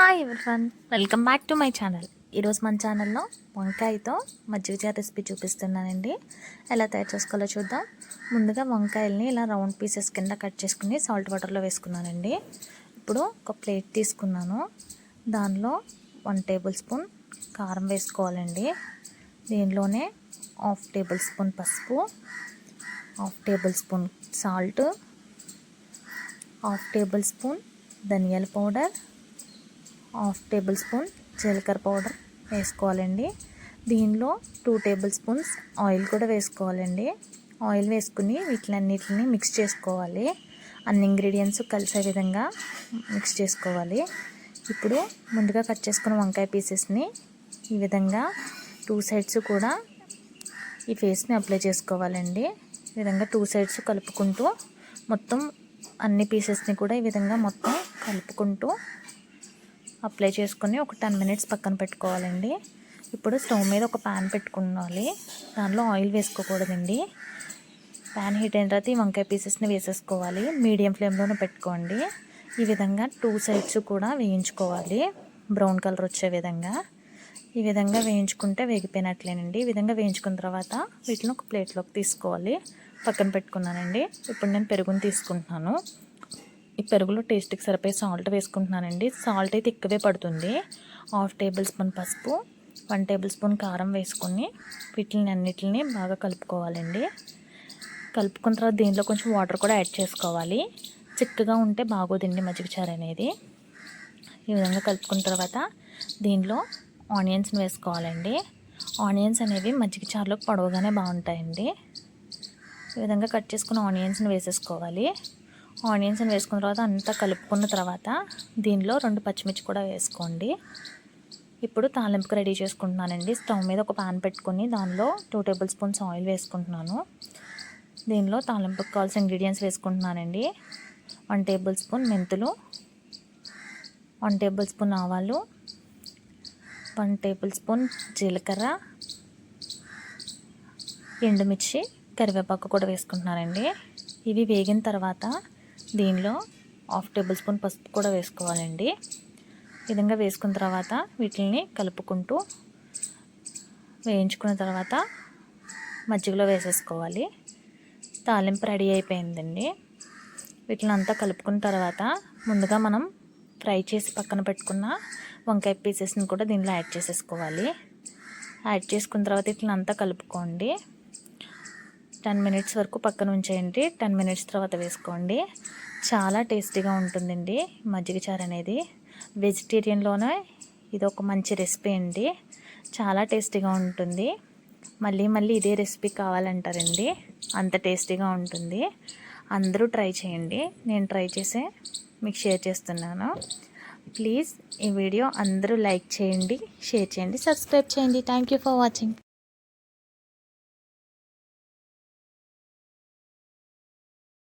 Hi everyone, welcome back to my channel. ఈరోజు మన ఛానల్లో వంకాయతో మజ్జిగ చారు రెసిపీ చూపిస్తున్నానండి. ఎలా తయారు చేసుకోవాలో చూద్దాం. ముందుగా వంకాయల్ని ఇలా రౌండ్ పీసెస్ కింద కట్ చేసుకుని సాల్ట్ వాటర్లో వేసుకున్నానండి. ఇప్పుడు ఒక ప్లేట్ తీసుకున్నాను. దానిలో 1 టేబుల్ స్పూన్ కారం వేసుకోవాలండి. దీనిలోనే 1/2 టేబుల్ స్పూన్ పసుపు, 1/2 table spoon salt, 1/2 table spoon ధనియాల పౌడర్, 1/2 టేబుల్ స్పూన్ జీలకర్ర పౌడర్ వేసుకోవాలండి. దీనిలో 2 టేబుల్ స్పూన్స్ ఆయిల్ కూడా వేసుకోవాలండి. ఆయిల్ వేసుకుని వీటిలన్నిటిని మిక్స్ చేసుకోవాలి. అన్ని ఇంగ్రీడియంట్స్ కలిసే విధంగా మిక్స్ చేసుకోవాలి. ఇప్పుడు ముందుగా కట్ చేసుకున్న వంకాయ పీసెస్ని ఈ విధంగా 2 సైడ్స్ కూడా ఈ ఫేస్ని అప్లై చేసుకోవాలండి. ఈ విధంగా 2 సైడ్స్ కలుపుకుంటూ మొత్తం అన్ని పీసెస్ని కూడా ఈ విధంగా మొత్తం కలుపుకుంటూ అప్లై చేసుకొని ఒక 10 మినిట్స్ పక్కన పెట్టుకోవాలండి. ఇప్పుడు స్టవ్ మీద ఒక ప్యాన్ పెట్టుకోవాలి. దానిలో ఆయిల్ వేసుకోకూడదండి. ప్యాన్ హీట్ అయిన తర్వాత ఈ వంకాయ పీసెస్ని వేసేసుకోవాలి. మీడియం ఫ్లేమ్లోనే పెట్టుకోండి. ఈ విధంగా 2 సైడ్స్ కూడా వేయించుకోవాలి, బ్రౌన్ కలర్ వచ్చే విధంగా. ఈ విధంగా వేయించుకుంటే వేగిపోయినట్లేనండి. ఈ విధంగా వేయించుకున్న తర్వాత వీటిని ఒక ప్లేట్లోకి తీసుకోవాలి. పక్కన పెట్టుకున్నానండి. ఇప్పుడు నేను పెరుగుని తీసుకుంటున్నాను. ఈ పెరుగులో టేస్ట్కి సరిపోయే సాల్ట్ వేసుకుంటున్నానండి. సాల్ట్ అయితే ఎక్కువే పడుతుంది. 1/2 టేబుల్ స్పూన్ పసుపు, 1 టేబుల్ స్పూన్ కారం వేసుకొని వీటిని అన్నిటిని బాగా కలుపుకోవాలండి. కలుపుకున్న తర్వాత దీంట్లో కొంచెం వాటర్ కూడా యాడ్ చేసుకోవాలి. చిక్కగా ఉంటే బాగోదండి మజ్జిగ చారు అనేది. ఈ విధంగా కలుపుకున్న తర్వాత దీనిలో ఆనియన్స్ని వేసుకోవాలండి. ఆనియన్స్ అనేవి మజ్జిగ చారులోకి పొడవుగానే బాగుంటాయండి. ఈ విధంగా కట్ చేసుకున్న ఆనియన్స్ని వేసేసుకోవాలి. ఆనియన్స్ని వేసుకున్న తర్వాత అంతా కలుపుకున్న తర్వాత దీనిలో 2 పచ్చిమిర్చి కూడా వేసుకోండి. ఇప్పుడు తాలింపుకి రెడీ చేసుకుంటున్నానండి. స్టవ్ మీద ఒక ప్యాన్ పెట్టుకొని దానిలో 2 టేబుల్ స్పూన్స్ ఆయిల్ వేసుకుంటున్నాను. దీనిలో తాలింపుకి కావాల్సిన ఇంగ్రీడియంట్స్ వేసుకుంటున్నానండి. 1 టేబుల్ స్పూన్ మెంతులు, 1 టేబుల్ స్పూన్ ఆవాలు, 1 టేబుల్ స్పూన్ జీలకర్ర, ఎండుమిర్చి, కరివేపాకు కూడా వేసుకుంటున్నానండి. ఇవి వేగిన తర్వాత దీనిలో 1/2 టేబుల్ స్పూన్ పసుపు కూడా వేసుకోవాలండి. ఈ విధంగా వేసుకున్న తర్వాత వీటిని కలుపుకుంటూ వేయించుకున్న తర్వాత మజ్జిగలో వేసేసుకోవాలి. తాలింపు రెడీ అయిపోయిందండి. వీటిని అంతా కలుపుకున్న తర్వాత ముందుగా మనం ఫ్రై చేసి పక్కన పెట్టుకున్న వంకాయ పీసెస్ని కూడా దీనిలో యాడ్ చేసేసుకోవాలి. యాడ్ చేసుకున్న తర్వాత వీటిని అంతా కలుపుకోండి. 10 మినిట్స్ వరకు పక్కన ఉంచేయండి. 10 మినిట్స్ తర్వాత వేసుకోండి. చాలా టేస్టీగా ఉంటుందండి మజ్జిగ చారు అనేది. వెజిటేరియన్లోనే ఇది ఒక మంచి రెసిపీ అండి. చాలా టేస్టీగా ఉంటుంది. మళ్ళీ మళ్ళీ ఇదే రెసిపీ కావాలంటారండి, అంత టేస్టీగా ఉంటుంది. అందరూ ట్రై చేయండి. నేను ట్రై చేసి మీకు షేర్ చేస్తున్నాను. ప్లీజ్ ఈ వీడియో అందరూ లైక్ చేయండి, షేర్ చేయండి, సబ్స్క్రైబ్ చేయండి. Thank you for watching.